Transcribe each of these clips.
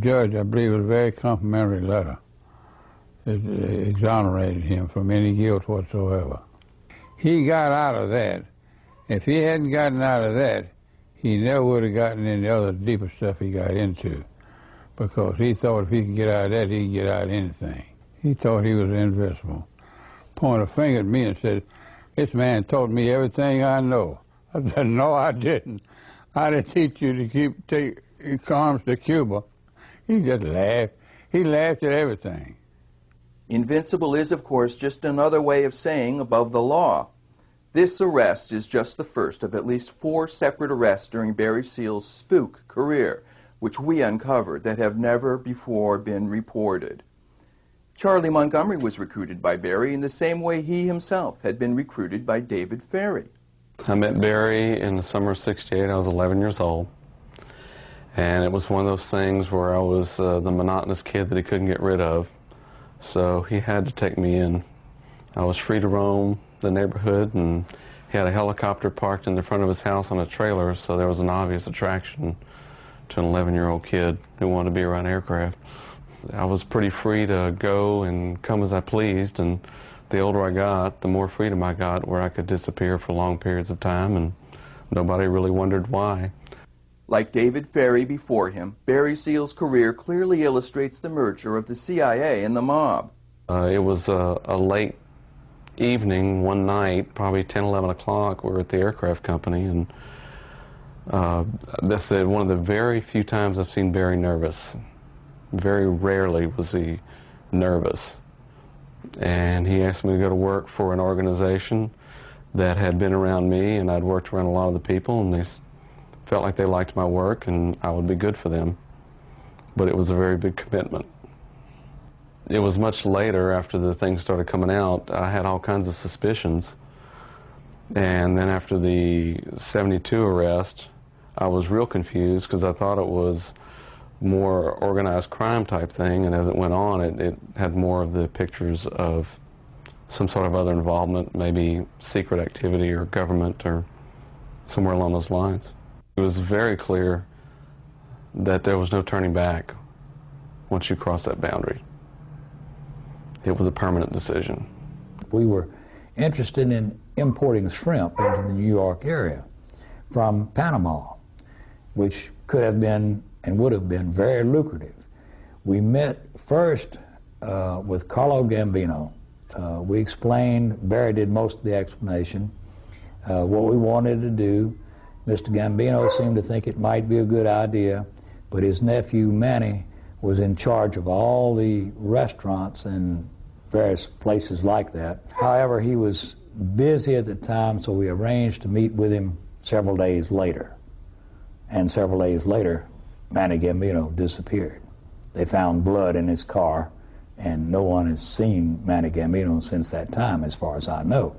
judge, I believe, was a very complimentary letter. It exonerated him from any guilt whatsoever. He got out of that. If he hadn't gotten out of that, he never would have gotten into the other deeper stuff he got into, because he thought if he could get out of that, he could get out of anything. He thought he was invincible. Pointed a finger at me and said, "This man taught me everything I know." I said, "No, I didn't. I didn't teach you to take arms to Cuba." He just laughed. He laughed at everything. Invincible is, of course, just another way of saying above the law. This arrest is just the first of at least 4 separate arrests during Barry Seal's spook career, which we uncovered, that have never before been reported. Charlie Montgomery was recruited by Barry in the same way he himself had been recruited by David Ferry. I met Barry in the summer of '68. I was 11 years old. And it was one of those things where I was the monotonous kid that he couldn't get rid of. So he had to take me in. I was free to roam the neighborhood, and he had a helicopter parked in the front of his house on a trailer, so there was an obvious attraction to an 11-year-old kid who wanted to be around aircraft. I was pretty free to go and come as I pleased, and the older I got, the more freedom I got, where I could disappear for long periods of time, and nobody really wondered why. Like David Ferry before him, Barry Seal's career clearly illustrates the merger of the CIA and the mob. It was a late evening one night, probably 10, 11 o'clock. We were at the aircraft company, and this is one of the very few times I've seen Barry nervous. Very rarely was he nervous. And he asked me to go to work for an organization that had been around me, and I'd worked around a lot of the people, and they felt like they liked my work and I would be good for them. But it was a very big commitment. It was much later, after the things started coming out, I had all kinds of suspicions. And then after the '72 arrest, I was real confused because I thought it was more organized crime type thing, and as it went on, it had more of the pictures of some sort of other involvement, maybe secret activity or government or somewhere along those lines. It was very clear that there was no turning back once you cross that boundary. It was a permanent decision. We were interested in importing shrimp into the New York area from Panama, which could have been and would have been very lucrative. We met first with Carlo Gambino. We explained, Barry did most of the explanation, what we wanted to do. Mr. Gambino seemed to think it might be a good idea, but his nephew Manny was in charge of all the restaurants and various places like that. However, he was busy at the time, so we arranged to meet with him several days later. And several days later, Manny Gambino disappeared. They found blood in his car, and no one has seen Manny Gambino since that time, as far as I know.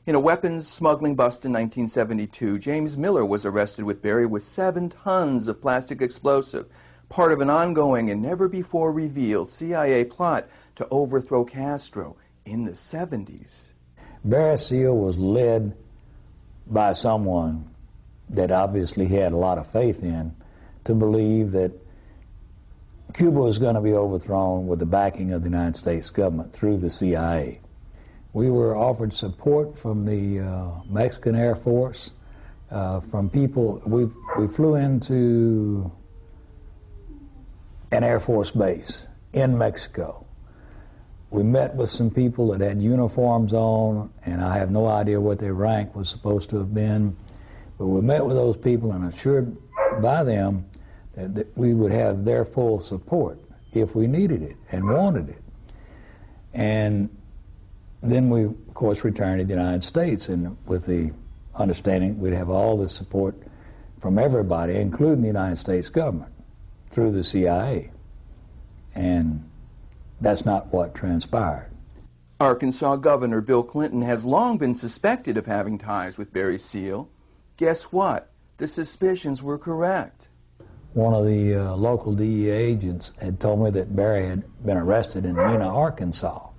In a weapons smuggling bust in 1972, James Miller was arrested with Barry with 7 tons of plastic explosive, part of an ongoing and never-before-revealed CIA plot to overthrow Castro in the 70s. Barry Seal was led by someone that obviously he had a lot of faith in to believe that Cuba was going to be overthrown with the backing of the United States government through the CIA. We were offered support from the Mexican Air Force, from people. We flew into an Air Force base in Mexico. We met with some people that had uniforms on, and I have no idea what their rank was supposed to have been, but we met with those people and assured by them that we would have their full support if we needed it and wanted it. And then we, of course, returned to the United States, and with the understanding we'd have all the support from everybody, including the United States government, through the CIA. And that's not what transpired. Arkansas Governor Bill Clinton has long been suspected of having ties with Barry Seal. Guess what? The suspicions were correct. One of the local DEA agents had told me that Barry had been arrested in Mena, Arkansas.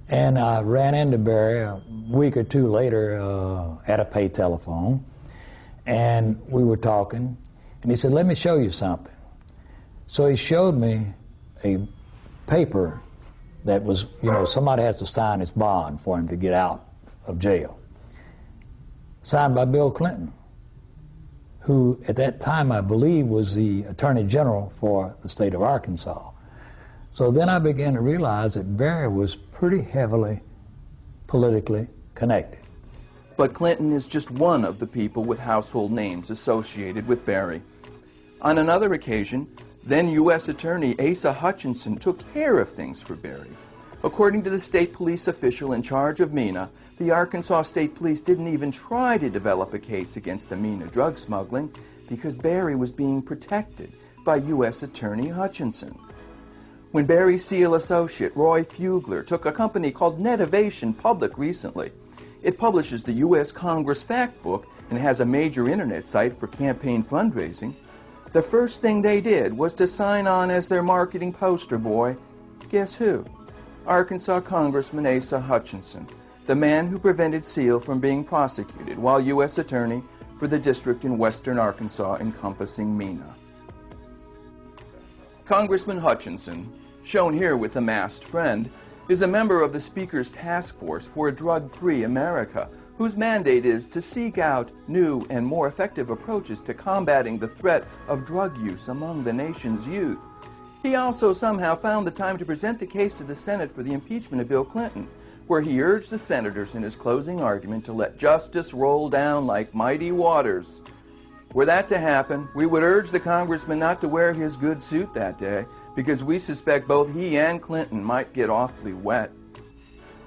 And I ran into Barry a week or two later at a pay telephone, and we were talking, and he said, "Let me show you something." So he showed me a paper that was, somebody has to sign his bond for him to get out of jail. Signed by Bill Clinton, who at that time I believe was the Attorney General for the state of Arkansas. So then I began to realize that Barry was pretty heavily politically connected. But Clinton is just one of the people with household names associated with Barry. On another occasion, then U.S. Attorney Asa Hutchinson took care of things for Barry. According to the state police official in charge of Mena, the Arkansas State Police didn't even try to develop a case against the Mena drug smuggling because Barry was being protected by U.S. Attorney Hutchinson. When Barry Seal associate Roy Fugler took a company called Netivation public recently, it publishes the U.S. Congress Fact Book and has a major internet site for campaign fundraising. The first thing they did was to sign on as their marketing poster boy. Guess who? Arkansas Congressman Asa Hutchinson, the man who prevented Seal from being prosecuted while U.S. Attorney for the district in western Arkansas encompassing Mena. Congressman Hutchinson, shown here with a masked friend, is a member of the Speaker's Task Force for a Drug-Free America, whose mandate is to seek out new and more effective approaches to combating the threat of drug use among the nation's youth. He also somehow found the time to present the case to the Senate for the impeachment of Bill Clinton, where he urged the senators in his closing argument to let justice roll down like mighty waters. Were that to happen, we would urge the congressman not to wear his good suit that day, because we suspect both he and Clinton might get awfully wet.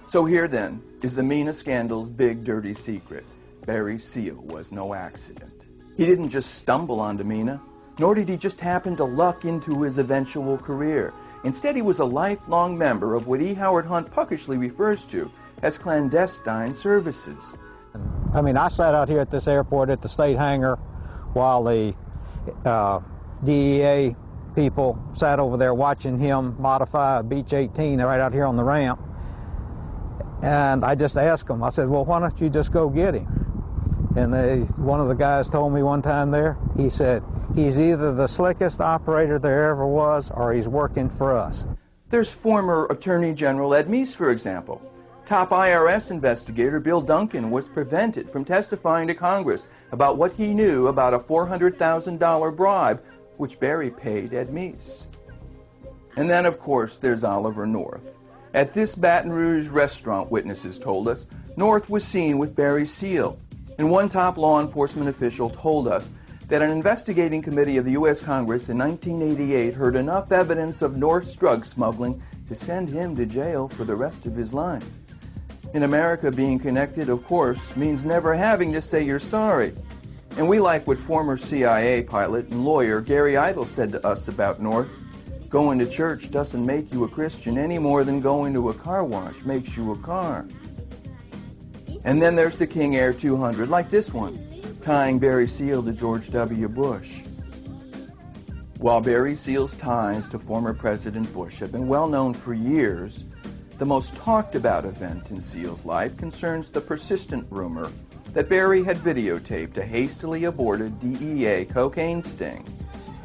So here then is the Mena scandal's big dirty secret. Barry Seal was no accident. He didn't just stumble onto Mena, nor did he just happen to luck into his eventual career. Instead, he was a lifelong member of what E. Howard Hunt puckishly refers to as clandestine services. I mean, I sat out here at this airport at the state hangar while the DEA people sat over there watching him modify a Beech 18 right out here on the ramp. And I just asked him, I said, well, why don't you just go get him? And one of the guys told me one time there, he said, he's either the slickest operator there ever was or he's working for us. There's former Attorney General Ed Meese, for example. Top IRS investigator Bill Duncan was prevented from testifying to Congress about what he knew about a $400,000 bribe which Barry paid Ed Meese. And then, of course, there's Oliver North. At this Baton Rouge restaurant, witnesses told us, North was seen with Barry Seal. And one top law enforcement official told us that an investigating committee of the U.S. Congress in 1988 heard enough evidence of North's drug smuggling to send him to jail for the rest of his life. In America, being connected, of course, means never having to say you're sorry. And we like what former CIA pilot and lawyer Gary Idle said to us about North. Going to church doesn't make you a Christian any more than going to a car wash makes you a car. And then there's the King Air 200, like this one, tying Barry Seal to George W. Bush. While Barry Seal's ties to former President Bush have been well known for years, the most talked about event in Seal's life concerns the persistent rumor that Barry had videotaped a hastily aborted DEA cocaine sting,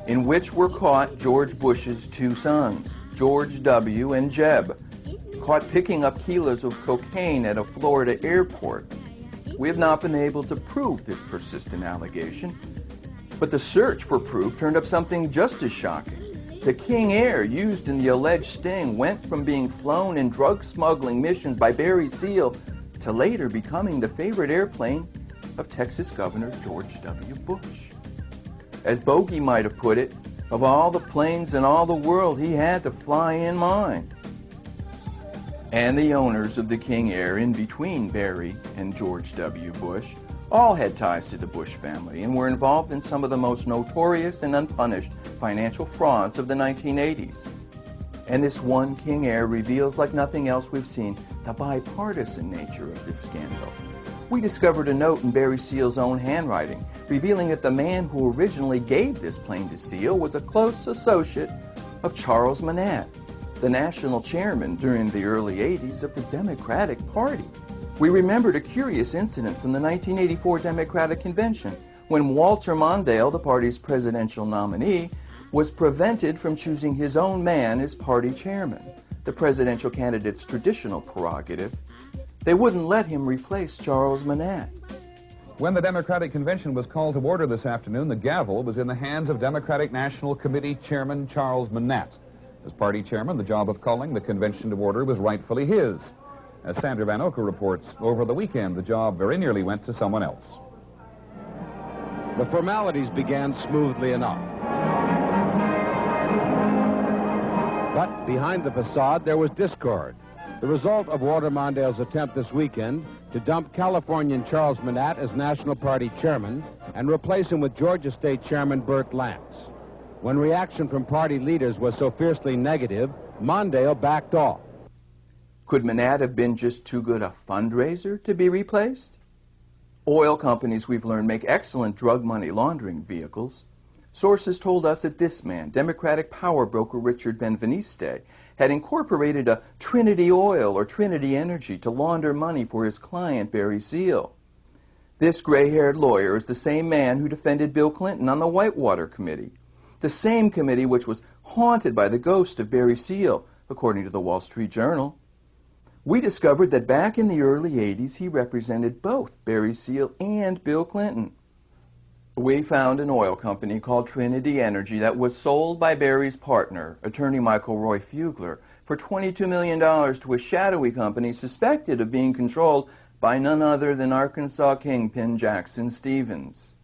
in which were caught George Bush's two sons, George W. and Jeb, caught picking up kilos of cocaine at a Florida airport. We have not been able to prove this persistent allegation, but the search for proof turned up something just as shocking. The King Air used in the alleged sting went from being flown in drug smuggling missions by Barry Seal to later becoming the favorite airplane of Texas Governor George W. Bush. As Bogey might have put it, of all the planes in all the world, he had to fly in mine. And the owners of the King Air in between Barry and George W. Bush all had ties to the Bush family and were involved in some of the most notorious and unpunished financial frauds of the 1980s. And this one King Air reveals, like nothing else we've seen, the bipartisan nature of this scandal. We discovered a note in Barry Seal's own handwriting, revealing that the man who originally gave this plane to Seal was a close associate of Charles Mena, the national chairman during the early 80s of the Democratic Party. We remembered a curious incident from the 1984 Democratic Convention when Walter Mondale, the party's presidential nominee, was prevented from choosing his own man as party chairman, the presidential candidate's traditional prerogative. They wouldn't let him replace Charles Mena. When the Democratic Convention was called to order this afternoon, the gavel was in the hands of Democratic National Committee Chairman Charles Mena. As party chairman, the job of calling the convention to order was rightfully his. As Sandra Van Oker reports, over the weekend, the job very nearly went to someone else. The formalities began smoothly enough. But behind the facade, there was discord. The result of Walter Mondale's attempt this weekend to dump Californian Charles Mena as National Party chairman and replace him with Georgia State Chairman Burt Lance. When reaction from party leaders was so fiercely negative, Mondale backed off. Could Mena have been just too good a fundraiser to be replaced? Oil companies, we've learned, make excellent drug money laundering vehicles. Sources told us that this man, Democratic power broker Richard Benveniste, had incorporated a Trinity Oil or Trinity Energy to launder money for his client, Barry Seal. This gray-haired lawyer is the same man who defended Bill Clinton on the Whitewater Committee, the same committee which was haunted by the ghost of Barry Seal, according to the Wall Street Journal. We discovered that back in the early 80s, he represented both Barry Seal and Bill Clinton. We found an oil company called Trinity Energy that was sold by Barry's partner, attorney Michael Roy Fugler, for $22 million to a shadowy company suspected of being controlled by none other than Arkansas kingpin Jackson Stevens.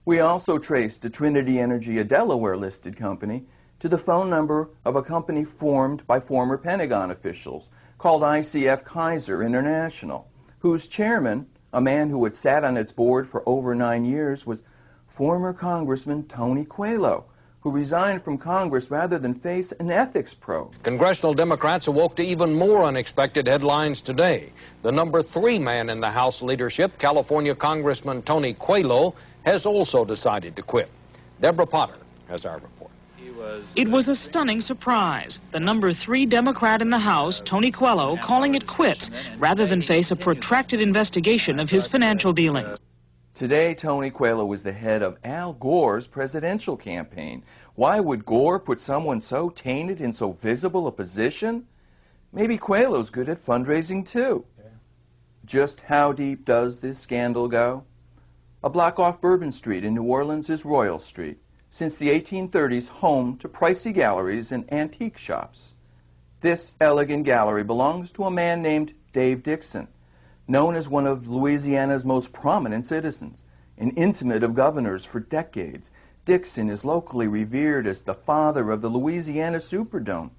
We also traced to Trinity Energy, a Delaware-listed company, to the phone number of a company formed by former Pentagon officials called ICF Kaiser International, whose chairman, a man who had sat on its board for over 9 years, was former Congressman Tony Coelho, who resigned from Congress rather than face an ethics probe. Congressional Democrats awoke to even more unexpected headlines today. The number 3 man in the House leadership, California Congressman Tony Coelho, has also decided to quit. Deborah Potter has our report. It was a stunning surprise. The number 3 Democrat in the House, Tony Coelho, calling it quits rather than face a protracted investigation of his financial dealings. Today, Tony Coelho was the head of Al Gore's presidential campaign. Why would Gore put someone so tainted in so visible a position? Maybe Coelho's good at fundraising too. Just how deep does this scandal go? A block off Bourbon Street in New Orleans is Royal Street, since the 1830s home to pricey galleries and antique shops. This elegant gallery belongs to a man named Dave Dixon, known as one of Louisiana's most prominent citizens, an intimate of governors for decades. Dixon is locally revered as the father of the Louisiana Superdome.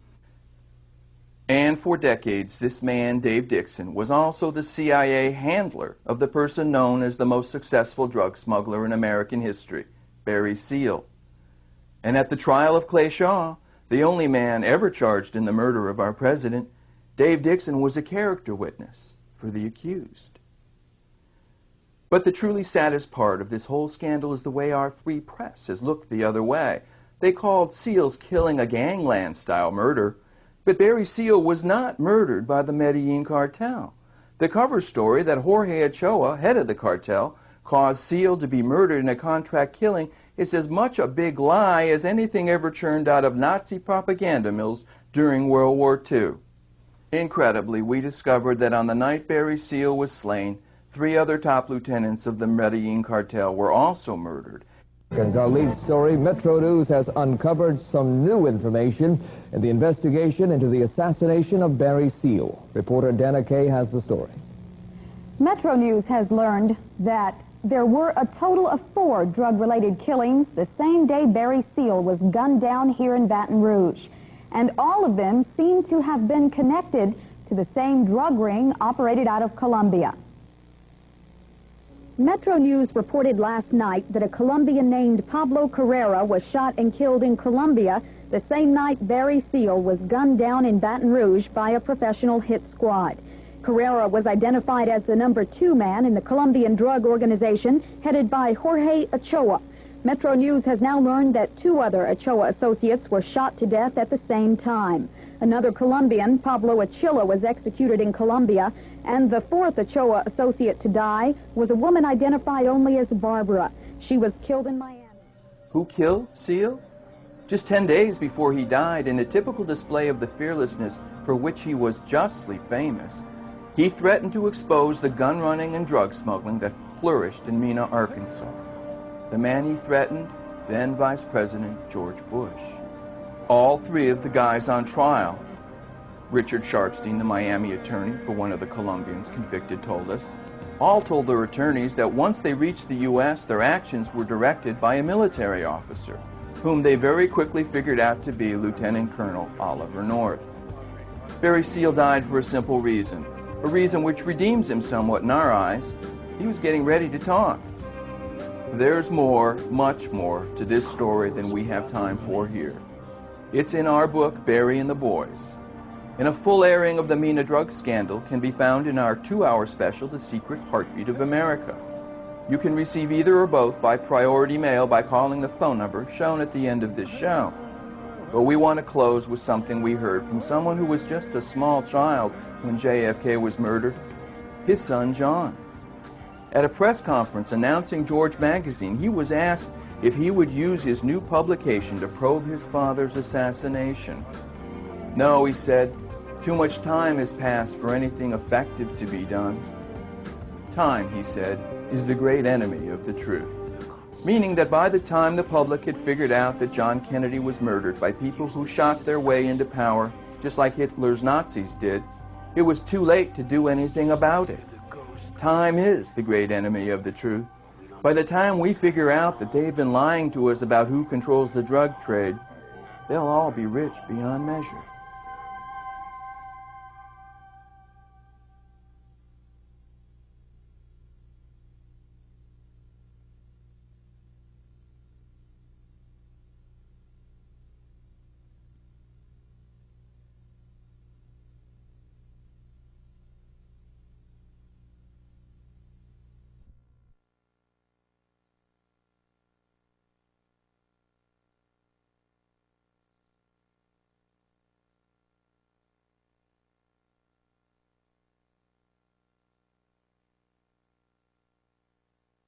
And for decades, this man, Dave Dixon, was also the CIA handler of the person known as the most successful drug smuggler in American history, Barry Seal. And at the trial of Clay Shaw, the only man ever charged in the murder of our president, Dave Dixon was a character witness for the accused. But the truly saddest part of this whole scandal is the way our free press has looked the other way. They called Seal's killing a gangland-style murder, but Barry Seal was not murdered by the Medellin cartel. The cover story that Jorge Ochoa, head of the cartel, caused Seal to be murdered in a contract killing is as much a big lie as anything ever churned out of Nazi propaganda mills during World War II. Incredibly, we discovered that on the night Barry Seal was slain, 3 other top lieutenants of the Medellin cartel were also murdered. Our lead story, Metro News has uncovered some new information in the investigation into the assassination of Barry Seal. Reporter Dana Kay has the story. Metro News has learned that there were a total of 4 drug-related killings the same day Barry Seal was gunned down here in Baton Rouge. And all of them seem to have been connected to the same drug ring operated out of Colombia. Metro News reported last night that a Colombian named Pablo Carrera was shot and killed in Colombia the same night Barry Seal was gunned down in Baton Rouge by a professional hit squad. Carrera was identified as the number 2 man in the Colombian drug organization headed by Jorge Ochoa. Metro News has now learned that 2 other Ochoa associates were shot to death at the same time. Another Colombian, Pablo Achilla, was executed in Colombia, and the 4th Ochoa associate to die was a woman identified only as Barbara. She was killed in Miami. Who killed Seal? Just 10 days before he died, in a typical display of the fearlessness for which he was justly famous, he threatened to expose the gun running and drug smuggling that flourished in Mena, Arkansas. The man he threatened, then Vice President George Bush. All three of the guys on trial, Richard Sharpstein, the Miami attorney for one of the Colombians convicted, told us, all told their attorneys that once they reached the U.S., their actions were directed by a military officer, whom they very quickly figured out to be Lieutenant Colonel Oliver North. Barry Seal died for a simple reason, a reason which redeems him somewhat in our eyes. He was getting ready to talk. There's more, much more, to this story than we have time for here. It's in our book, Barry and the Boys. And a full airing of the Mena drug scandal can be found in our 2-hour special, The Secret Heartbeat of America. You can receive either or both by priority mail by calling the phone number shown at the end of this show. But we want to close with something we heard from someone who was just a small child when JFK was murdered, his son John. At a press conference announcing George magazine, he was asked if he would use his new publication to probe his father's assassination. No, he said, too much time has passed for anything effective to be done. Time, he said, is the great enemy of the truth. Meaning that by the time the public had figured out that John Kennedy was murdered by people who shot their way into power, just like Hitler's Nazis did, it was too late to do anything about it. Time is the great enemy of the truth. By the time we figure out that they've been lying to us about who controls the drug trade, they'll all be rich beyond measure.